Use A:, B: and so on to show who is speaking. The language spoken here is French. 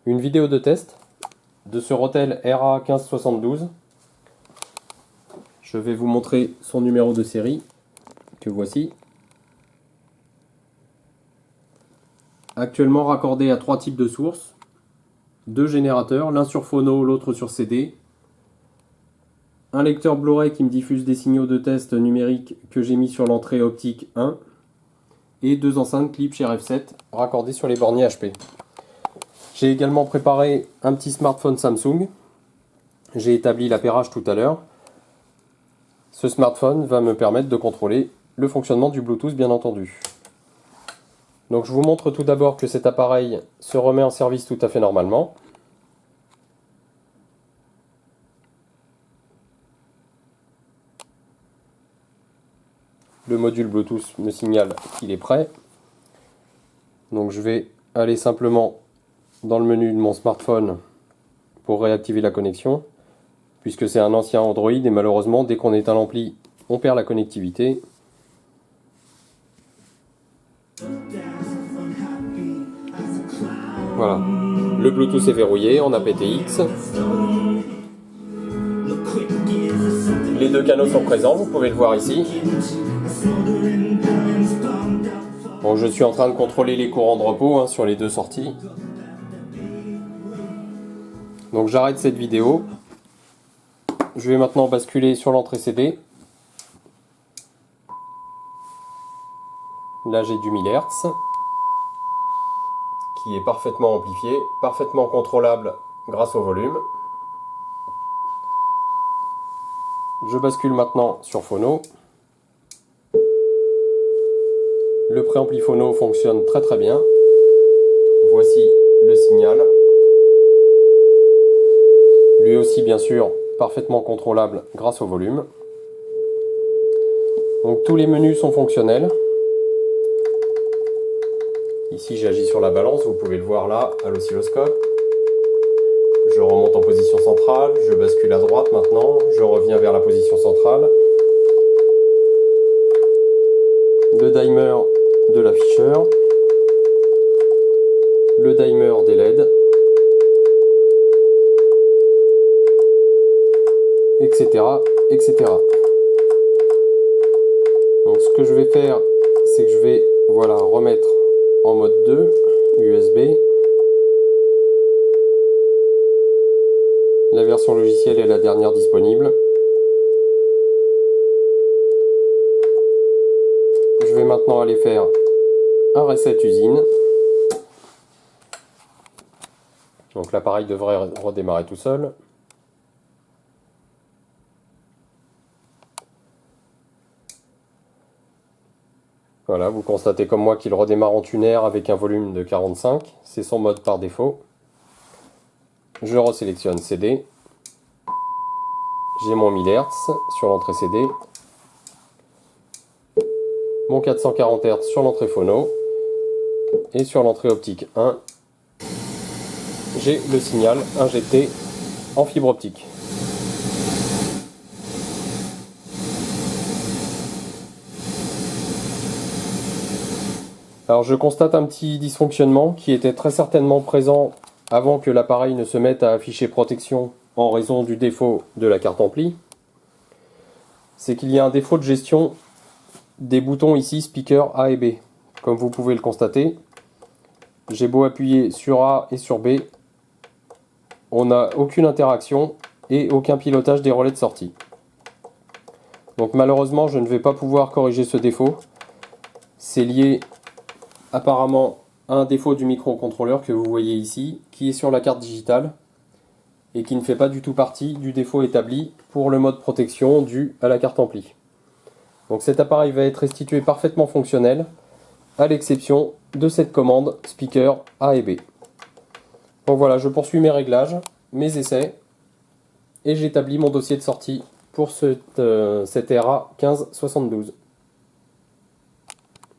A: une vidéo de test de ce Rotel RA1572. Je vais vous montrer son numéro de série, que voici. Actuellement raccordé à 3 types de sources, 2 générateurs, l'un sur phono, l'autre sur CD, un lecteur Blu-ray qui me diffuse des signaux de test numériques que j'ai mis sur l'entrée optique 1, et 2 enceintes Klipsch RF7 raccordées sur les borniers HP. J'ai également préparé un petit smartphone Samsung. J'ai établi l'appairage tout à l'heure. Ce smartphone va me permettre de contrôler le fonctionnement du Bluetooth, bien entendu. Donc je vous montre tout d'abord que cet appareil se remet en service tout à fait normalement. Le module Bluetooth me signale qu'il est prêt. Donc je vais aller simplement dans le menu de mon smartphone pour réactiver la connexion, puisque c'est un ancien Android et malheureusement dès qu'on éteint l'ampli on perd la connectivité. Voilà, le Bluetooth est verrouillé en aptX. Les 2 canaux sont présents, vous pouvez le voir ici. Bon, je suis en train de contrôler les courants de repos sur les 2 sorties. Donc j'arrête cette vidéo. Je vais maintenant basculer sur l'entrée CD. Là j'ai du 1000 Hz qui est parfaitement amplifié, parfaitement contrôlable grâce au volume. Je bascule maintenant sur phono. Le préampli phono fonctionne très très bien. Voici le signal. Lui aussi bien sûr parfaitement contrôlable grâce au volume. Donc tous les menus sont fonctionnels. Ici j'agis sur la balance, vous pouvez le voir là à l'oscilloscope. Je remonte en position centrale, je bascule à droite maintenant, je reviens vers la position centrale. Le dimer de l'afficheur, le dimer des LED, etc., etc. Donc ce que je vais faire, c'est que je vais remettre en mode 2 USB. La version logicielle est la dernière disponible. Je vais maintenant aller faire un reset usine. Donc l'appareil devrait redémarrer tout seul. Voilà, vous constatez comme moi qu'il redémarre en tuner avec un volume de 45. C'est son mode par défaut. Je resélectionne CD. J'ai mon 1000 Hz sur l'entrée CD. Mon 440 Hz sur l'entrée phono. Et sur l'entrée optique 1, j'ai le signal injecté en fibre optique. Alors je constate un petit dysfonctionnement qui était très certainement présent avant que l'appareil ne se mette à afficher protection en raison du défaut de la carte ampli. C'est qu'il y a un défaut de gestion des boutons ici speaker A et B. Comme vous pouvez le constater, j'ai beau appuyer sur A et sur B, on n'a aucune interaction et aucun pilotage des relais de sortie. Donc malheureusement je ne vais pas pouvoir corriger ce défaut. C'est lié apparemment à un défaut du microcontrôleur que vous voyez ici, qui est sur la carte digitale et qui ne fait pas du tout partie du défaut établi pour le mode protection dû à la carte ampli. Donc cet appareil va être restitué parfaitement fonctionnel, à l'exception de cette commande speaker A et B. Donc voilà, je poursuis mes réglages, mes essais, et j'établis mon dossier de sortie pour cette RA1572.